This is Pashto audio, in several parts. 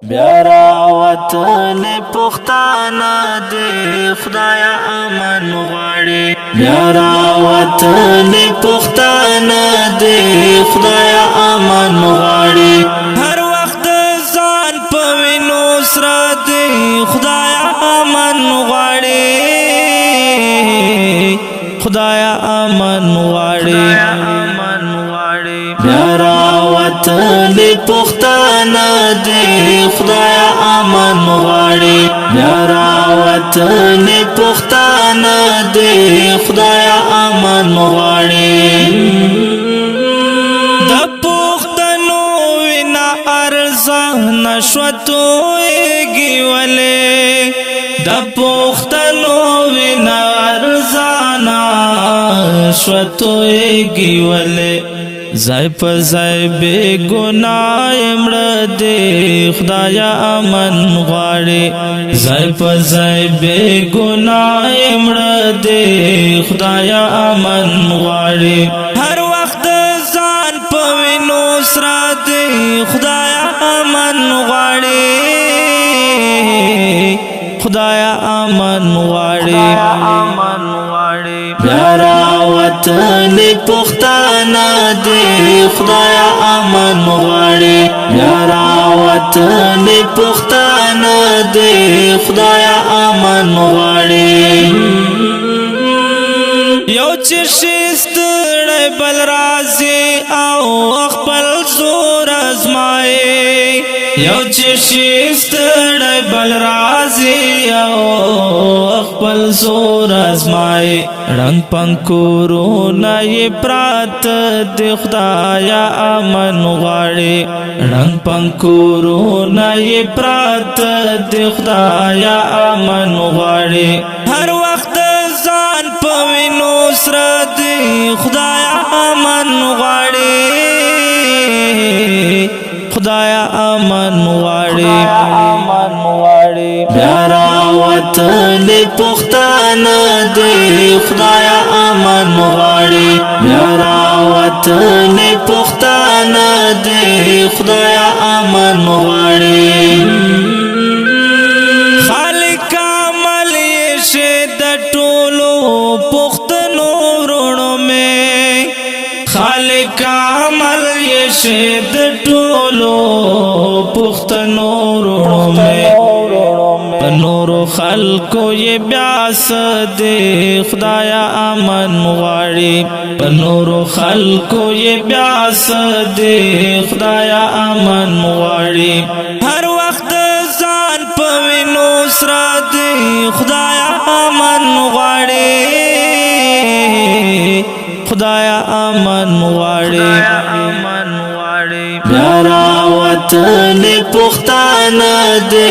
بیارا وطن پختانا دے خدایا امن غواړي بیارا وطن پختانا دے خدایا امن غواړي هر وخت ځان په وینو سره دے خدایا امن غواړي خدایا امن غواړي بیارا وطن پختانا دے خدایا امن غواړي بیارا وطن پختانا دے خدایا امن غواړي د پختنو وینا ارزان شوتو ایږي ولې د پختنو وینا ارزان شوتو ایږي ولې زای په زای بے گناہ مړه دې خدایا امن غواړي زای په زای بے گناہ مړه دې خدایا امن غواړي هر وخت ځان په وینو سره دې خدایا امن غواړي خدایا امن غواړي بیارا وطن پختانا دے خدایا امن غواړي بیارا وطن پختانا دے خدایا امن غواړي یو چې شستړی بل راځي او خپل زور ازمایي یو چې شستړی بل راځي او خپل زور ازمایي رنگ پنکورونه یې پرات د خدایا امن غواړي رنگ پنکورونه یې پرات د خدایا امن غواړي هر وخت ځان په وینو سره د خدایا امن غواړي خدایا امن غواړي بیارا وطن پختانا دے خدایا امن غواړي بیارا وطن پختانا دے خدایا امن غواړي خالق عمل شه د ټولو پختنو ورونو میں خالق عمل شه د ټولو پختنو ورونو میں نورو خلقو یہ بیاس دے خدایا امن غواړي نورو خلقو یہ بیاس دے خدایا امن غواړي هر وخت ځان په وینو سره دے خدایا امن غواړي خدایا امن غواړي بیارا وطن پختانا دے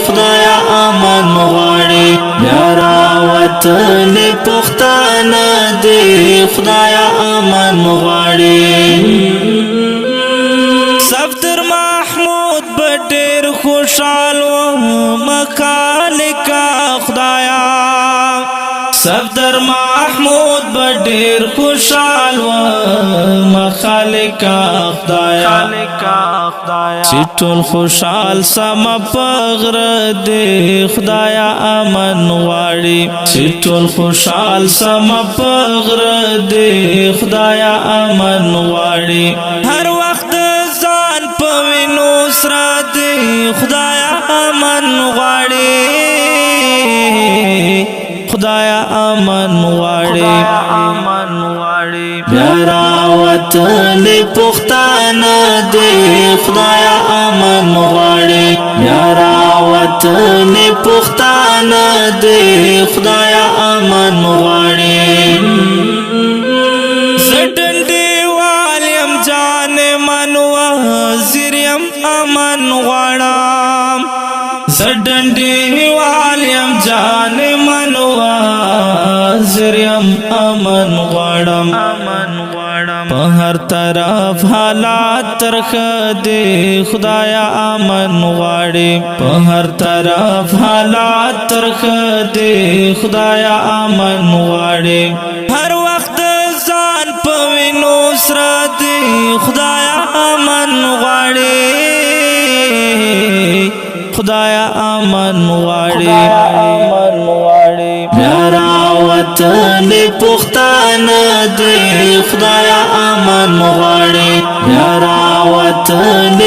خدایا امن غواړي بیارا وطن پختانا دے خدایا امن غواړي صفدر محمود بډیر خوشحال و مخالقا خدایا صفدر محمود بډیر خوشحال و مخالقا خدایا چټول خوشحال سم پغر دے خدایا امن غواړي چټول خوشحال سم پغر دے خدایا امن غواړي هر وخت ځان په وینو سره دے خدایا امن غواړي خدایا امن غواړي بیارا وطن پختانا دے خدایا امن غواړي بیارا وطن پختانا دے خدایا امن غواړي زډنډي والیم جان منو زریم امن غواړم زډنډي والیم جان منو زریم امن غواړم په هر طرف حالات ترخ دے خدایا امن غواړي په هر طرف حالات ترخ دے خدایا امن غواړي هر وخت ځان په وینو سره دے خدایا امن غواړي خدایا امن غواړي میرا وطن پښتانه دې خدایا امن غواړي میرا وطن